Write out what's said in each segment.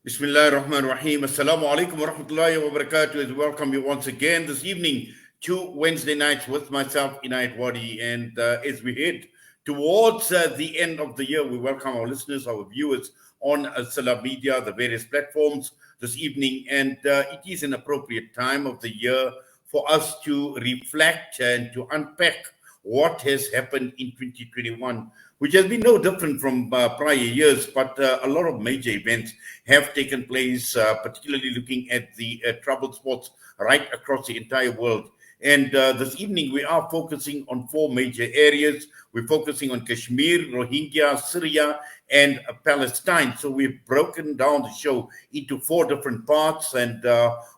Bismillah ar-Rahman ar-Rahim. Assalamu alaikum wa rahmatullahi wa barakatuh. I welcome you once again this evening to Wednesday nights with myself, Inayat Wadi. And as we head towards the end of the year, we welcome our listeners, our viewers on Salammedia, the various platforms this evening. And it is an appropriate time of the year for us to reflect and to unpack what has happened in 2021, which has been no different from prior years, but a lot of major events have taken place, particularly looking at the troubled spots right across the entire world. And this evening, we are focusing on four major areas. We're focusing on Kashmir, Rohingya, Syria, and Palestine. So we've broken down the show into four different parts, and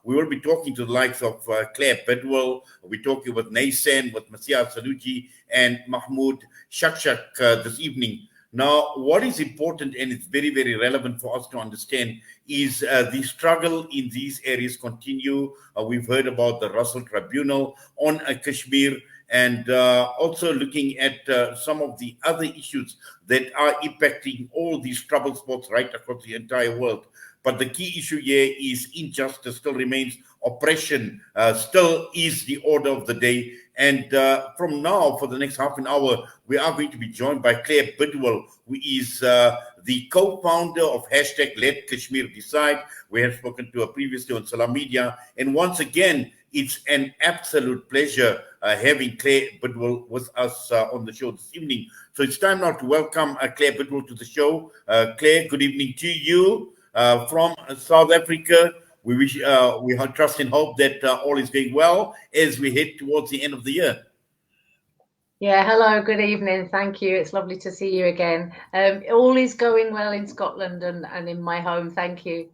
we will be talking to the likes of Claire Bedwell. We're talking with Naysan, with Masia Saluji, and Mahmoud Shakshak this evening. Now, what is important, and it's very, very relevant for us to understand, is the struggle in these areas continue. We've heard about the Russell Tribunal on Kashmir, and also looking at some of the other issues that are impacting all these trouble spots right across the entire world. But the key issue here is injustice still remains, oppression still is the order of the day. And from now, for the next half an hour, we are going to be joined by Claire Bidwell, who is the co-founder of hashtag Let Kashmir Decide. We have spoken to her previously on Salammedia. And once again, it's an absolute pleasure having Claire Bidwell with us on the show this evening. So it's time now to welcome Claire Bidwell to the show. Claire, good evening to you from South Africa. We wish, we trust and hope that all is going well as we head towards the end of the year. Yeah, hello, good evening. Thank you. It's lovely to see you again. All is going well in Scotland and in my home. Thank you.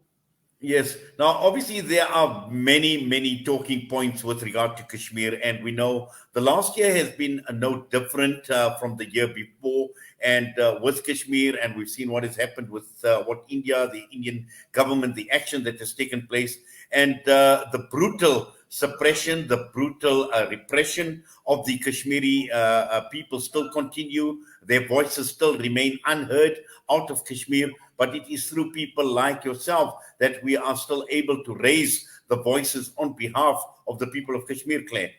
Yes. Now, obviously, there are many, many talking points with regard to Kashmir, and we know the last year has been no different from the year before. And with Kashmir, and we've seen what has happened with what India, the Indian government, the action that has taken place, and the brutal suppression, the brutal repression of the Kashmiri people still continue. Their voices still remain unheard out of Kashmir, but it is through people like yourself that we are still able to raise the voices on behalf of the people of Kashmir, Claire.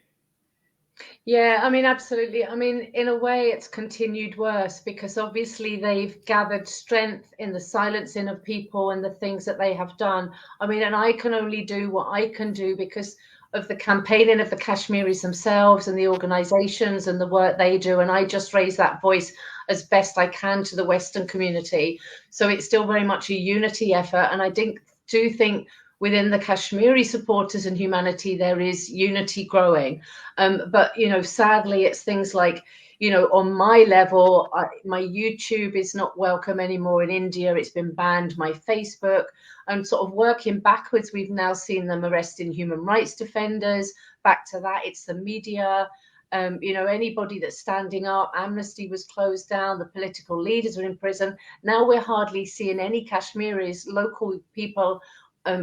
Yeah, I mean, absolutely. I mean, in a way, it's continued worse because obviously they've gathered strength in the silencing of people and the things that they have done. I mean, and I can only do what I can do because of the campaigning of the Kashmiris themselves and the organizations and the work they do. And I just raise that voice as best I can to the Western community. So it's still very much a unity effort. And I do think within the Kashmiri supporters and humanity, there is unity growing. But, you know, sadly, it's things like, you know, on my level, my YouTube is not welcome anymore in India. It's been banned, my Facebook. And sort of working backwards, we've now seen them arresting human rights defenders. Back to that, it's the media. You know, anybody that's standing up, Amnesty was closed down, the political leaders are in prison. Now we're hardly seeing any Kashmiris, local people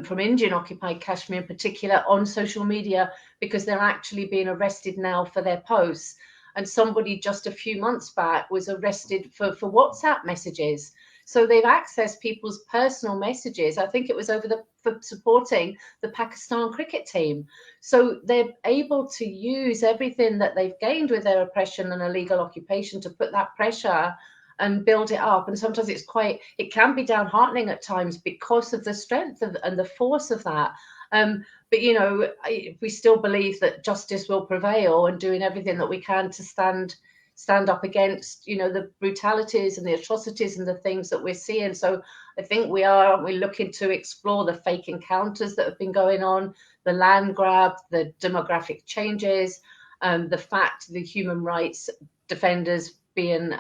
from Indian occupied Kashmir in particular, on social media because they're actually being arrested now for their posts. And somebody just a few months back was arrested for WhatsApp messages. So they've accessed people's personal messages. I think it was for supporting the Pakistan cricket team. So they're able to use everything that they've gained with their oppression and illegal occupation to put that pressure and build it up. And sometimes it can be downheartening at times because of the strength and the force of that. But, you know, we still believe that justice will prevail and doing everything that we can to stand up against, you know, the brutalities and the atrocities and the things that we're seeing. So I think we're looking to explore the fake encounters that have been going on, the land grab, the demographic changes, the fact the human rights defenders being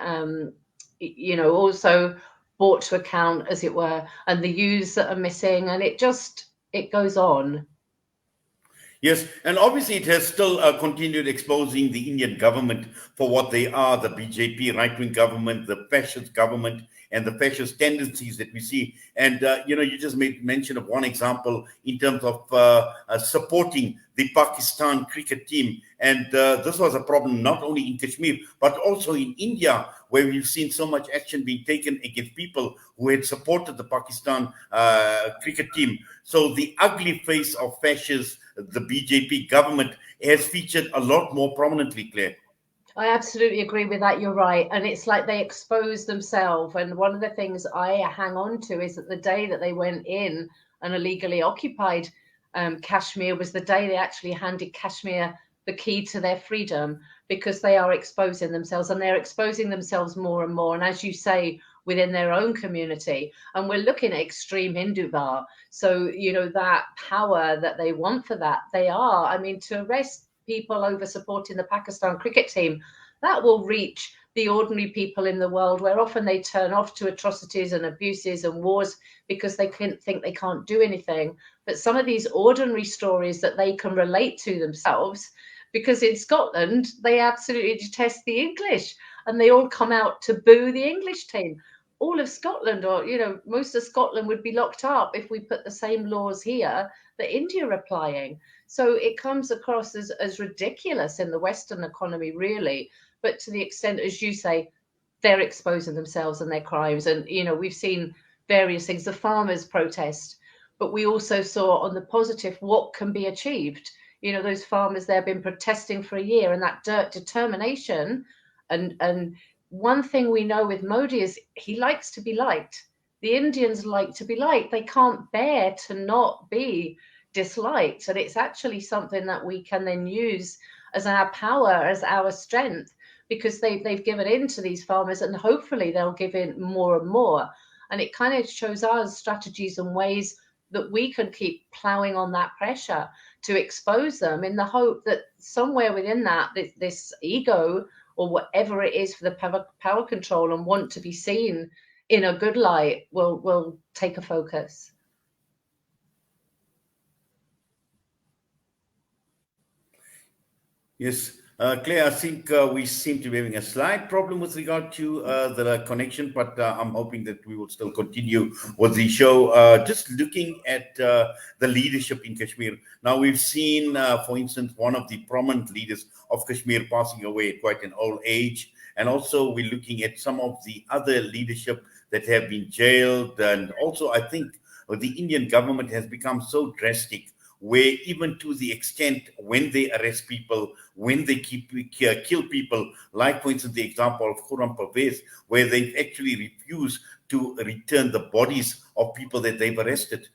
you know, also brought to account, as it were, and the youths that are missing, and it goes on. Yes, and obviously it has still continued exposing the Indian government for what they are, the BJP right-wing government, the fascist government, and the fascist tendencies that we see. And, you just made mention of one example in terms of supporting the Pakistan cricket team. And this was a problem not only in Kashmir, but also in India, where we've seen so much action being taken against people who had supported the Pakistan cricket team. So the ugly face of fascists, the BJP government, has featured a lot more prominently, Claire. I absolutely agree with that. You're right. And it's like they expose themselves. And one of the things I hang on to is that the day that they went in and illegally occupied Kashmir was the day they actually handed Kashmir the key to their freedom, because they are exposing themselves, and they're exposing themselves more and more. And as you say, within their own community. And we're looking at extreme Hinduvar. So, that power that they want for that, they are. I mean, to arrest people over supporting the Pakistan cricket team, that will reach the ordinary people in the world, where often they turn off to atrocities and abuses and wars because they think they can't do anything. But some of these ordinary stories that they can relate to themselves, because in Scotland, they absolutely detest the English and they all come out to boo the English team. All of Scotland, or, most of Scotland would be locked up if we put the same laws here that India are applying. So it comes across as ridiculous in the Western economy, really. But to the extent, as you say, they're exposing themselves and their crimes. And, we've seen various things, the farmers' protest, but we also saw on the positive what can be achieved. Those farmers, they've been protesting for a year, and that determination. And one thing we know with Modi is he likes to be liked. The Indians like to be liked. They can't bear to not be disliked. And it's actually something that we can then use as our power, as our strength, because they've given in to these farmers, and hopefully they'll give in more and more. And it kind of shows us strategies and ways that we can keep plowing on that pressure to expose them, in the hope that somewhere within that, this ego or whatever it is for the power control and want to be seen in a good light will take a focus. Yes, Claire, I think we seem to be having a slight problem with regard to the connection, but I'm hoping that we will still continue with the show. Just looking at the leadership in Kashmir. Now, we've seen, for instance, one of the prominent leaders of Kashmir passing away at quite an old age. And also, we're looking at some of the other leadership that have been jailed. And also, I think the Indian government has become so drastic, where even to the extent when they arrest people, when they kill people, like, for instance, the example of Khurram Pervez, where they actually refuse to return the bodies of people that they've arrested.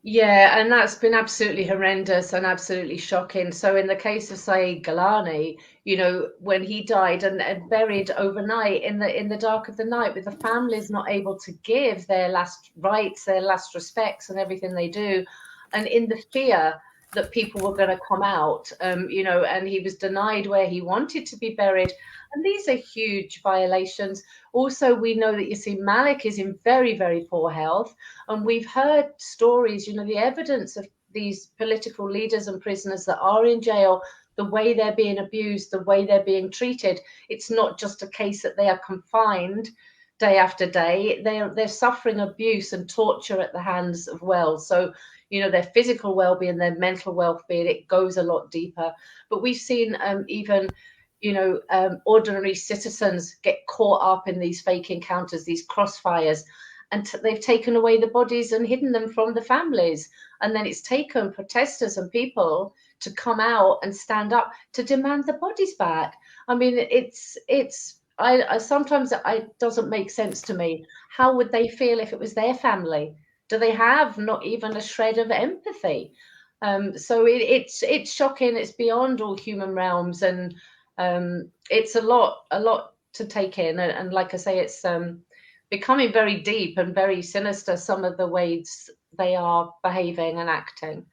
Yeah, and that's been absolutely horrendous and absolutely shocking. So in the case of Saeed Galani, when he died and buried overnight in the dark of the night, with the families not able to give their last rites, their last respects and everything they do, and in the fear that people were going to come out, and he was denied where he wanted to be buried. And these are huge violations. Also, we know that Yassin Malik is in very, very poor health. And we've heard stories, the evidence of these political leaders and prisoners that are in jail, the way they're being abused, the way they're being treated. It's not just a case that they are confined day after day. They're suffering abuse and torture at the hands of wells. So, their physical well-being, their mental well-being, it goes a lot deeper. But we've seen even ordinary citizens get caught up in these fake encounters, these crossfires, and they've taken away the bodies and hidden them from the families. And then it's taken protesters and people to come out and stand up to demand the bodies back. I mean, I sometimes it doesn't make sense to me. How would they feel if it was their family? Do they have not even a shred of empathy? So it's shocking. It's beyond all human realms, and it's a lot to take in. And like I say, it's becoming very deep and very sinister, some of the ways they are behaving and acting.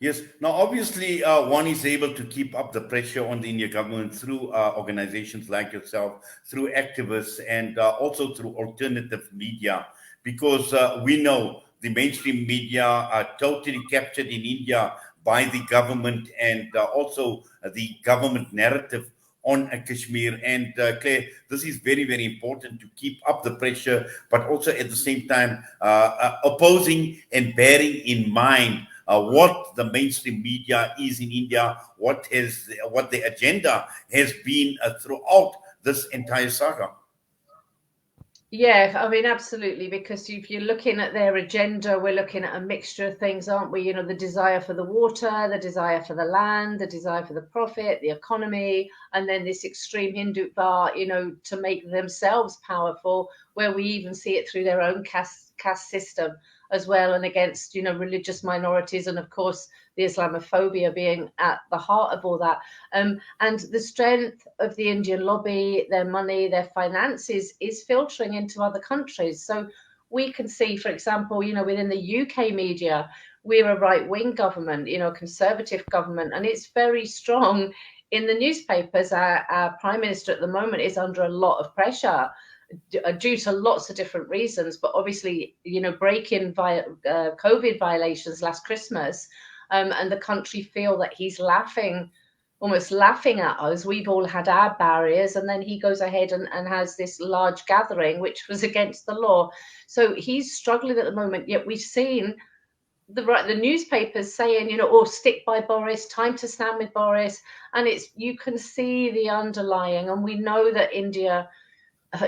Yes. Now, obviously, one is able to keep up the pressure on the Indian government through organizations like yourself, through activists, and also through alternative media, because we know the mainstream media are totally captured in India by the government, and also the government narrative on Kashmir. And Claire, this is very, very important to keep up the pressure, but also at the same time opposing and bearing in mind what the mainstream media is in India, what the agenda has been throughout this entire saga. Yeah, I mean, absolutely, because if you're looking at their agenda, we're looking at a mixture of things, aren't we? You know, the desire for the water, the desire for the land, the desire for the profit, the economy, and then this extreme Hindutva, you know, to make themselves powerful, where we even see it through their own caste system as well, and against, you know, religious minorities, and of course the Islamophobia being at the heart of all that. And the strength of the Indian lobby, their money, their finances is filtering into other countries. So we can see, for example, you know, within the UK media, we're a right-wing government, you know, a conservative government, and it's very strong in the newspapers. Our Prime Minister at the moment is under a lot of pressure due to lots of different reasons, but obviously, you know, breaking COVID violations last Christmas, and the country feel that he's almost laughing at us. We've all had our barriers, and then he goes ahead and has this large gathering, which was against the law. So he's struggling at the moment, yet we've seen the newspapers saying, you know, oh, stick by Boris, time to stand with Boris. And you can see the underlying, and we know that India,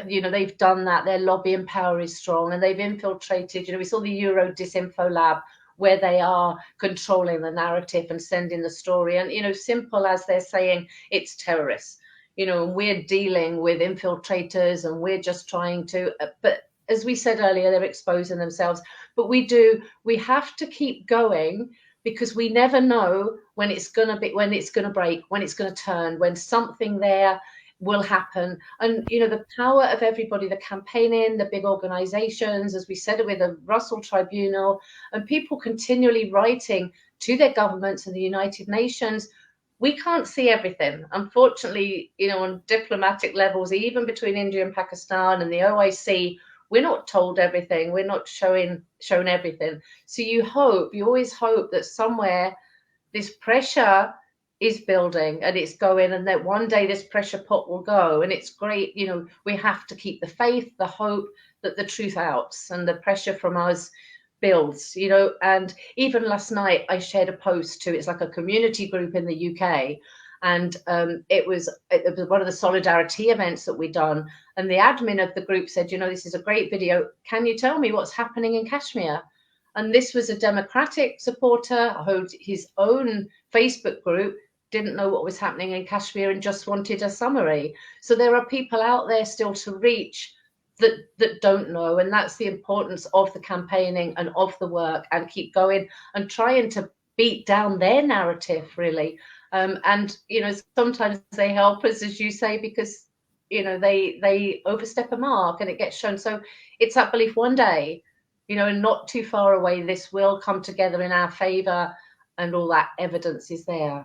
you know, they've done that. Their lobbying power is strong, and they've infiltrated. You know, we saw the Euro Disinfo Lab, where they are controlling the narrative and sending the story. And, you know, simple as they're saying it's terrorists, you know, and we're dealing with infiltrators, and we're just trying to, but as we said earlier, they're exposing themselves. But we have to keep going, because we never know when it's going to break, when it's going to turn, when something there will happen. And, you know, the power of everybody, the campaigning, the big organizations, as we said, with the Russell Tribunal, and people continually writing to their governments and the United Nations. We can't see everything, unfortunately, you know, on diplomatic levels, even between India and Pakistan and the OSCE. We're not told everything. We're not shown everything. So you always hope that somewhere this pressure is building and it's going, and that one day this pressure pot will go. And it's great, you know, we have to keep the faith, the hope that the truth outs and the pressure from us builds, you know. And even last night I shared a post to, it's like a community group in the UK, and it was one of the solidarity events that we'd done, and the admin of the group said, you know, this is a great video, can you tell me what's happening in Kashmir? And this was a Democratic supporter who his own Facebook group didn't know what was happening in Kashmir and just wanted a summary. So there are people out there still to reach that don't know, and that's the importance of the campaigning and of the work, and keep going and trying to beat down their narrative, really. And, you know, sometimes they help us, as you say, because, you know, they overstep a mark and it gets shown. So it's that belief one day, you know, and not too far away, this will come together in our favor, and all that evidence is there.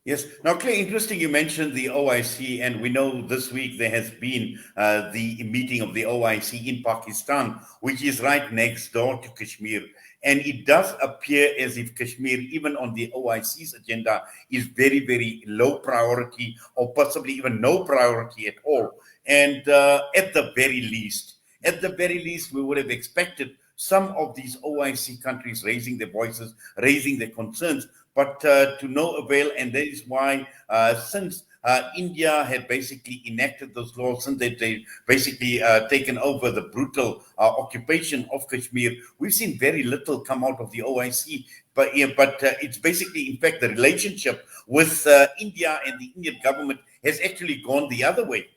Yes. Now, Claire, interesting you mentioned the OIC, and we know this week there has been the meeting of the OIC in Pakistan, which is right next door to Kashmir. And it does appear as if Kashmir, even on the OIC's agenda, is very, very low priority, or possibly even no priority at all. And at the very least, we would have expected some of these OIC countries raising their voices, raising their concerns, but to no avail. And that is why since India had basically enacted those laws, since they basically taken over the brutal occupation of Kashmir, we've seen very little come out of the OIC. But it's basically, in fact, the relationship with India and the Indian government has actually gone the other way.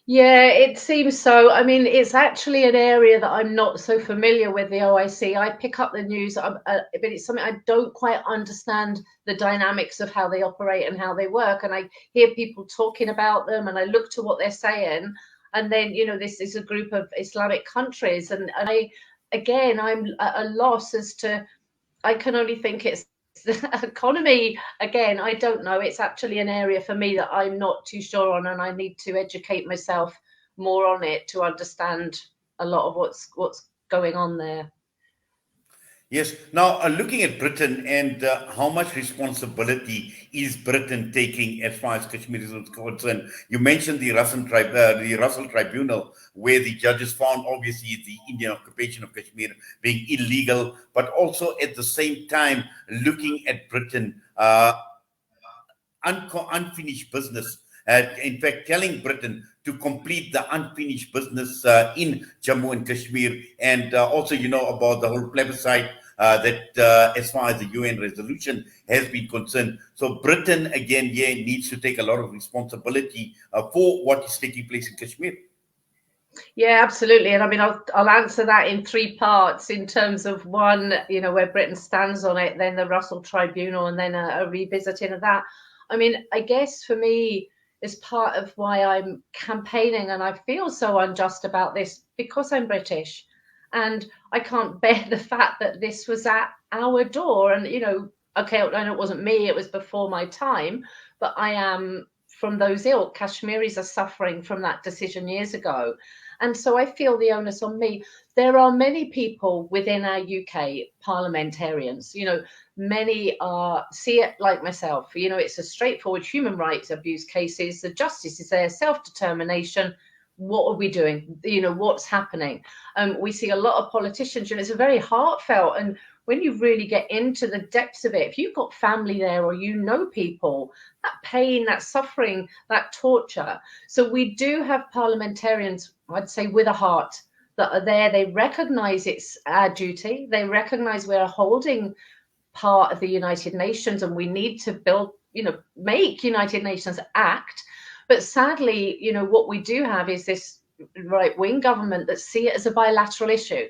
Yeah, it seems so. I mean, it's actually an area that I'm not so familiar with, the OIC. I pick up the news, but it's something I don't quite understand the dynamics of how they operate and how they work. And I hear people talking about them, and I look to what they're saying. And then, you know, this is a group of Islamic countries. And I'm at a loss as to, I can only think it's the economy. Again, I don't know. It's actually an area for me that I'm not too sure on, and I need to educate myself more on it to understand a lot of what's going on there. Yes. Now, looking at Britain and how much responsibility is Britain taking as far as Kashmir is concerned? You mentioned the Russell Tribunal, where the judges found obviously the Indian occupation of Kashmir being illegal, but also at the same time looking at Britain. Unfinished business. In fact, telling Britain to complete the unfinished business in Jammu and Kashmir, and also, about the whole plebiscite that, as far as the UN resolution has been concerned. So Britain, again, needs to take a lot of responsibility for what is taking place in Kashmir. Yeah, absolutely. And I mean, I'll answer that in three parts in terms of one, where Britain stands on it, then the Russell Tribunal, and then a revisiting of that. I mean, I guess for me, is part of why I'm campaigning and I feel so unjust about this because I'm British and I can't bear the fact that this was at our door. And, okay, I know it wasn't me, it was before my time, but I am from those ilk. Kashmiris are suffering from that decision years ago. And so I feel the onus on me. There are many people within our UK parliamentarians, many see it like myself. It's a straightforward human rights abuse cases. The justice is there, self-determination. What are we doing? What's happening? We see a lot of politicians, and it's a very heartfelt. And when you really get into the depths of it, if you've got family there or people, that pain, that suffering, that torture. So we do have parliamentarians, I'd say, with a heart that are there. They recognize it's our duty. They recognize we're holding part of the United Nations and we need to build, make United Nations act. But sadly, what we do have is this right-wing government that see it as a bilateral issue.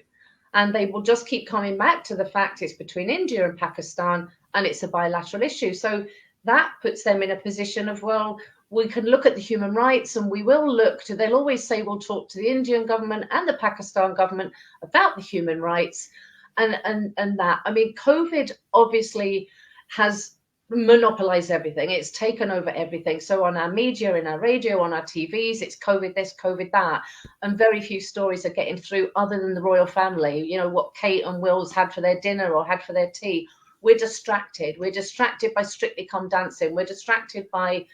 And they will just keep coming back to the fact it's between India and Pakistan and it's a bilateral issue. So that puts them in a position of, well, we can look at the human rights and we will they'll always say we'll talk to the Indian government and the Pakistan government about the human rights and that. I mean, COVID obviously has monopolized everything. It's taken over everything. So on our media, in our radio, on our TVs, it's COVID this, COVID that. And very few stories are getting through other than the royal family, what Kate and Will's had for their dinner or had for their tea. We're distracted. We're distracted by Strictly Come Dancing. We're distracted by,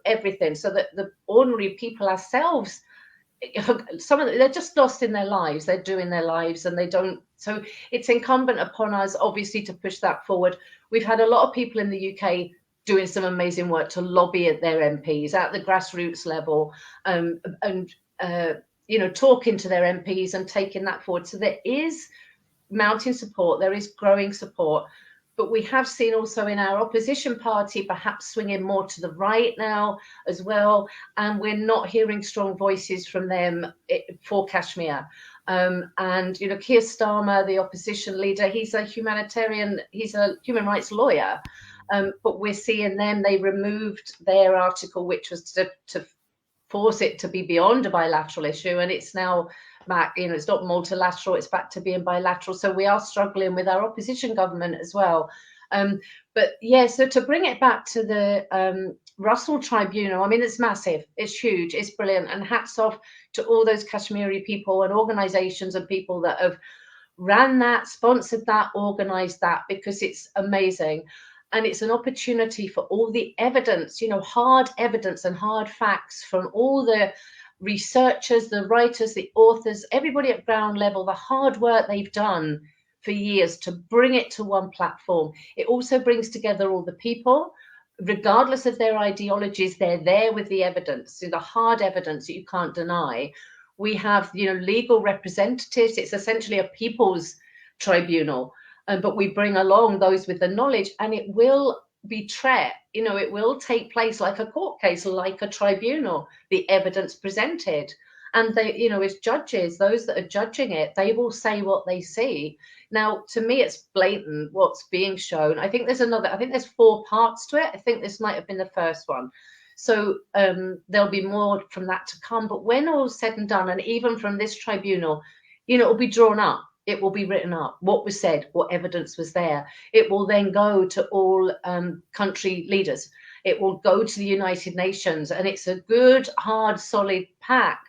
everything. So that the ordinary people ourselves, some of them, they're just lost in their lives. They're doing their lives and they don't. So it's incumbent upon us, obviously, to push that forward. We've had a lot of people in the UK doing some amazing work to lobby at their MPs at the grassroots level, and talking to their MPs and taking that forward. So there is mounting support, there is growing support. But we have seen also in our opposition party perhaps swinging more to the right now as well. And we're not hearing strong voices from them for Kashmir. And, Keir Starmer, the opposition leader, he's a humanitarian, he's a human rights lawyer. But we're seeing them, they removed their article, which was to force it to be beyond a bilateral issue. And it's now back, it's not multilateral, it's back to being bilateral. So we are struggling with our opposition government as well. But yeah, so to bring it back to the Russell Tribunal, I mean, it's massive, it's huge, it's brilliant. And hats off to all those Kashmiri people and organizations and people that have ran that, sponsored that, organized that, because it's amazing. And it's an opportunity for all the evidence, hard evidence and hard facts from all the researchers, the writers, the authors, everybody at ground level, the hard work they've done for years to bring it to one platform. It also brings together all the people, regardless of their ideologies. They're there with the evidence, the hard evidence that you can't deny. We have, legal representatives. It's essentially a people's tribunal. But we bring along those with the knowledge, and it will be it will take place like a court case, like a tribunal, the evidence presented. And they, as judges, those that are judging it, they will say what they see. Now, to me, it's blatant what's being shown. I think there's 4 parts to it. I think this might have been the first one. So there'll be more from that to come. But when all's said and done, and even from this tribunal, it'll be drawn up. It will be written up, what was said, what evidence was there. It will then go to all country leaders. It will go to the United Nations, and it's a good, hard, solid pack.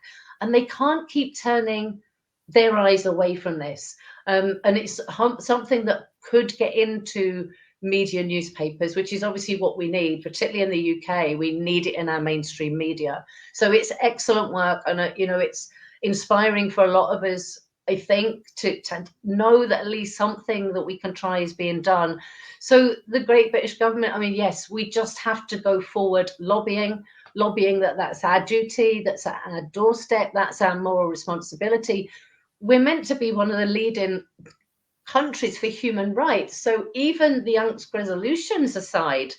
And they can't keep turning their eyes away from this. And it's something that could get into media newspapers, which is obviously what we need, particularly in the UK. We need it in our mainstream media. So it's excellent work, and it's inspiring for a lot of us, I think, to know that at least something that we can try is being done. So the Great British government, I mean, yes, we just have to go forward lobbying that's our duty, that's at our doorstep, that's our moral responsibility. We're meant to be one of the leading countries for human rights. So even the UNCS resolutions aside,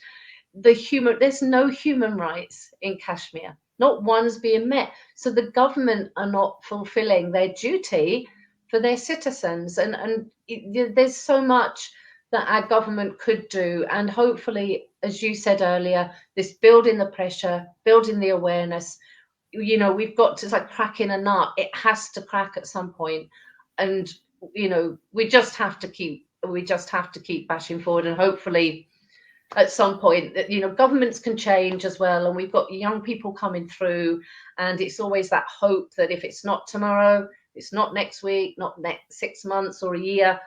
there's no human rights in Kashmir. Not one's being met. So the government are not fulfilling their duty for their citizens. And there's so much that our government could do. And hopefully, as you said earlier, this building the pressure, building the awareness, we've got to, it's like cracking a nut. It has to crack at some point. And, we just have to keep bashing forward, and hopefully at some point that governments can change as well, and we've got young people coming through, and it's always that hope that if it's not tomorrow, it's not next week, not next 6 months or a year,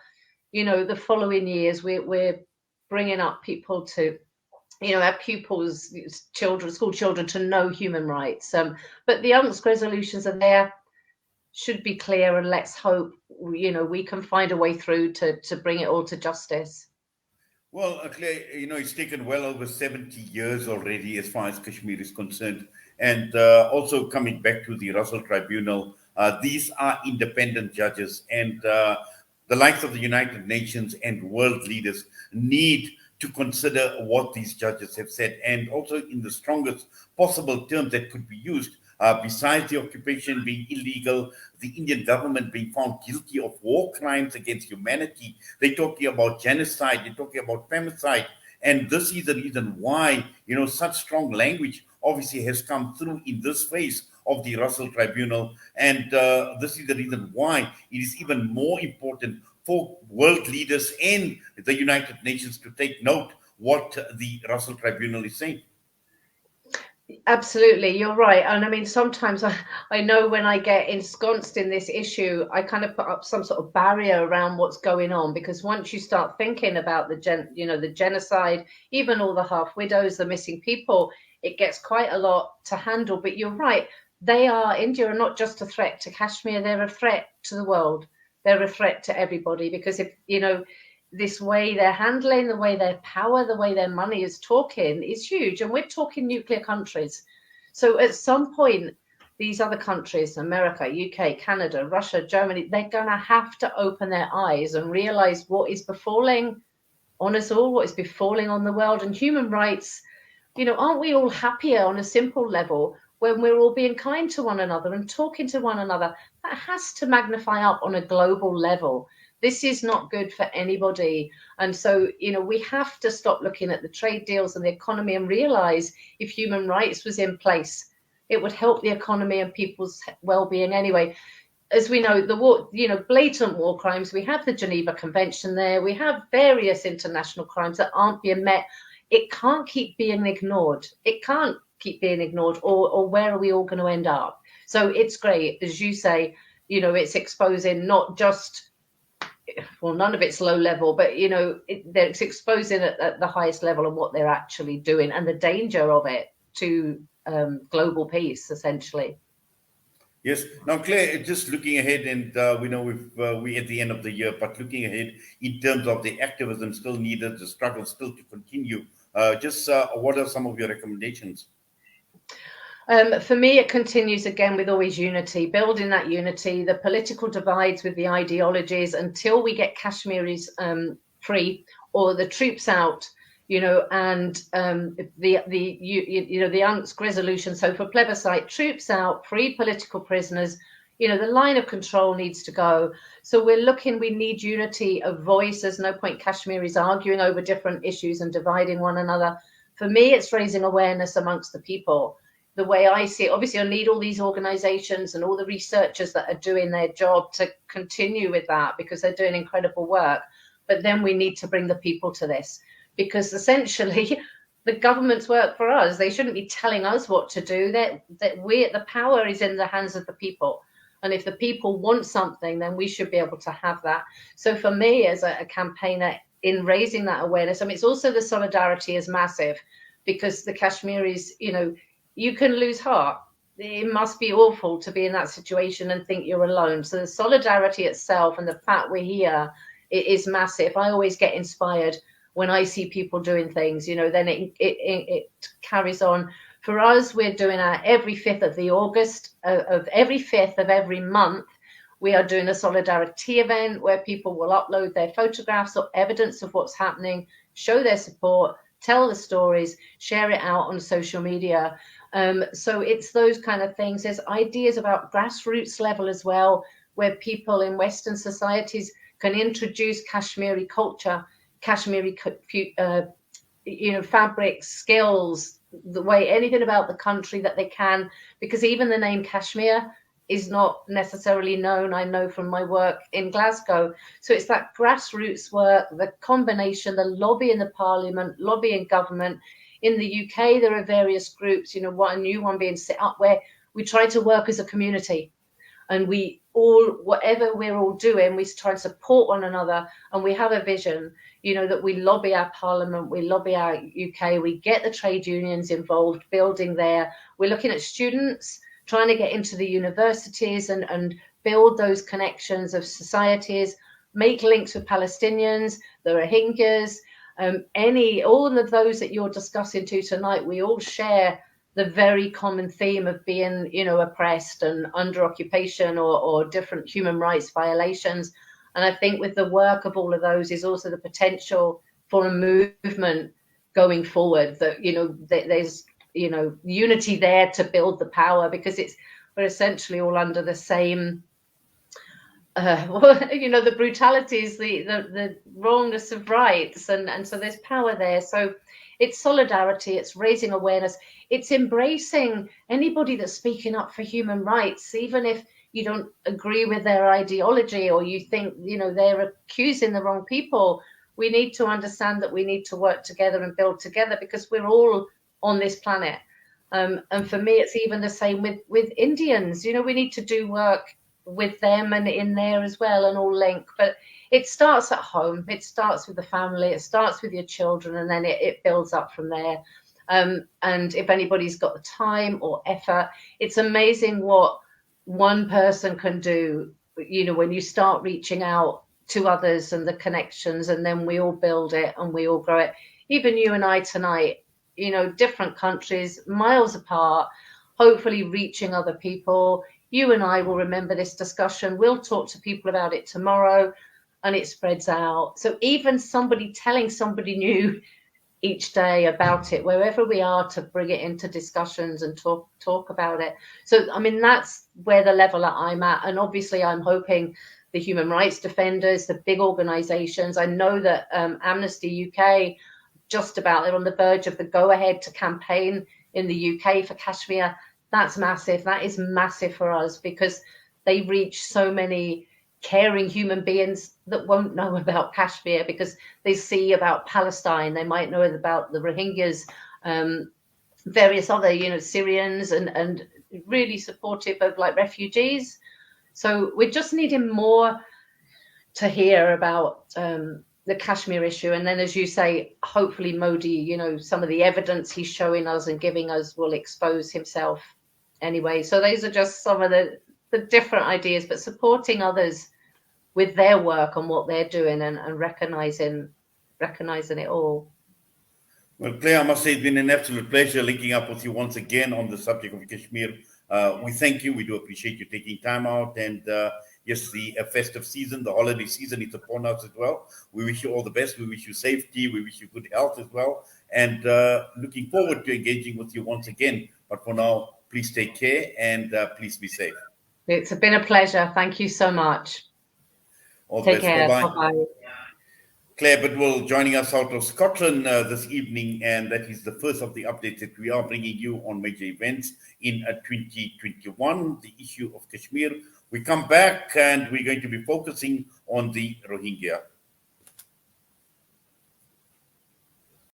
the following years we're bringing up people to our pupils, children, school children, to know human rights. But the UNCS resolutions are there, should be clear, and let's hope we can find a way through to bring it all to justice. Well, Claire, it's taken well over 70 years already as far as Kashmir is concerned. And also coming back to the Russell Tribunal, these are independent judges, and the likes of the United Nations and world leaders need to consider what these judges have said, and also in the strongest possible terms that could be used. Besides the occupation being illegal, the Indian government being found guilty of war crimes against humanity, they're talking about genocide, they're talking about femicide. And this is the reason why, such strong language obviously has come through in this phase of the Russell Tribunal. And this is the reason why it is even more important for world leaders and the United Nations to take note what the Russell Tribunal is saying. Absolutely, you're right. And I mean, sometimes I know when I get ensconced in this issue, I kind of put up some sort of barrier around what's going on, because once you start thinking about the genocide, even all the half widows, the missing people, it gets quite a lot to handle. But you're right, India are not just a threat to Kashmir, they're a threat to the world. They're a threat to everybody, because if this way they're handling, the way their power, the way their money is talking is huge. And we're talking nuclear countries. So at some point, these other countries, America, UK, Canada, Russia, Germany, they're going to have to open their eyes and realize what is befalling on us all, what is befalling on the world. And human rights, aren't we all happier on a simple level when we're all being kind to one another and talking to one another? That has to magnify up on a global level. This is not good for anybody. And so, we have to stop looking at the trade deals and the economy and realize if human rights was in place, it would help the economy and people's well-being anyway. As we know, the war, blatant war crimes, we have the Geneva Convention there, we have various international crimes that aren't being met. It can't keep being ignored. It can't keep being ignored, or where are we all going to end up? So it's great, as you say, it's exposing not just, well, none of it's low level, but it's exposing at the highest level and what they're actually doing and the danger of it to global peace, essentially. Yes. Now, Claire, just looking ahead, and we know we're at the end of the year, but looking ahead in terms of the activism still needed, the struggle still to continue, what are some of your recommendations? For me, it continues again with always unity, building that unity, the political divides with the ideologies until we get Kashmiris free, or the troops out, and the UNCS resolution. So for plebiscite, troops out, free political prisoners, the line of control needs to go. So we need unity of voice. There's no point Kashmiris arguing over different issues and dividing one another. For me, it's raising awareness amongst the people. The way I see it, obviously, I need all these organizations and all the researchers that are doing their job to continue with that, because they're doing incredible work. But then we need to bring the people to this, because essentially the governments work for us. They shouldn't be telling us what to do. That the power is in the hands of the people. And if the people want something, then we should be able to have that. So for me, as a campaigner, in raising that awareness, I mean, it's also the solidarity is massive, because the Kashmiris, you can lose heart. It must be awful to be in that situation and think you're alone. So the solidarity itself and the fact we're here, it is massive. I always get inspired when I see people doing things, then it carries on. For us, we're doing our every 5th of the August, of every 5th of every month, we are doing a solidarity event where people will upload their photographs or evidence of what's happening, show their support, tell the stories, share it out on social media. So it's those kind of things. There's ideas about grassroots level as well, where people in Western societies can introduce Kashmiri culture, Kashmiri, fabrics, skills, the way, anything about the country that they can, because even the name Kashmir is not necessarily known, I know from my work in Glasgow. So it's that grassroots work, the combination, the lobby in the parliament, lobby in government. In the UK, there are various groups, a new one being set up where we try to work as a community. And we all, whatever we're all doing, we try and support one another. And we have a vision, that we lobby our parliament, we lobby our UK, we get the trade unions involved, building there. We're looking at students, trying to get into the universities and build those connections of societies, make links with Palestinians, the Rohingyas, all of those that you're discussing tonight. We all share the very common theme of being, oppressed and under occupation or different human rights violations. And I think with the work of all of those is also the potential for a movement going forward, that, there's, unity there to build the power, because we're essentially all under the same, the brutalities, the wrongness of rights. And so there's power there. So it's solidarity, it's raising awareness, it's embracing anybody that's speaking up for human rights, even if you don't agree with their ideology or you think, they're accusing the wrong people. We need to understand that we need to work together and build together, because we're all on this planet. And for me, it's even the same with Indians. We need to do work with them and in there as well, and all link. But it starts at home. It starts with the family. It starts with your children, and then it builds up from there. And if anybody's got the time or effort, it's amazing what one person can do, when you start reaching out to others and the connections, and then we all build it and we all grow it. Even you and I tonight, different countries, miles apart, hopefully reaching other people. You and I will remember this discussion. We'll talk to people about it tomorrow, and it spreads out. So even somebody telling somebody new each day about it, wherever we are, to bring it into discussions and talk about it. So, I mean, that's where the level that I'm at. And obviously I'm hoping the human rights defenders, the big organizations, I know that Amnesty UK, they're on the verge of the go-ahead to campaign in the UK for Kashmir. That's massive. That is massive for us, because they reach so many caring human beings that won't know about Kashmir, because they see about Palestine, they might know about the Rohingyas, various other, Syrians, and really supportive of refugees. So we're just needing more to hear about the Kashmir issue. And then, as you say, hopefully Modi, some of the evidence he's showing us and giving us will expose himself anyway. So those are just some of the different ideas, but supporting others with their work and what they're doing, and recognizing it all. Well, Claire, I must say it's been an absolute pleasure linking up with you once again on the subject of Kashmir. We thank you. We do appreciate you taking time out. And yes, the festive season, the holiday season is upon us as well. We wish you all the best. We wish you safety. We wish you good health as well. And looking forward to engaging with you once again. But for now, please take care and please be safe. It's been a pleasure. Thank you so much. All the Take best. care. Bye-bye. Bye-bye. Claire Bidwell joining us out of Scotland this evening, and that is the first of the updates that we are bringing you on major events in 2021, the issue of Kashmir. We come back and we're going to be focusing on the Rohingya.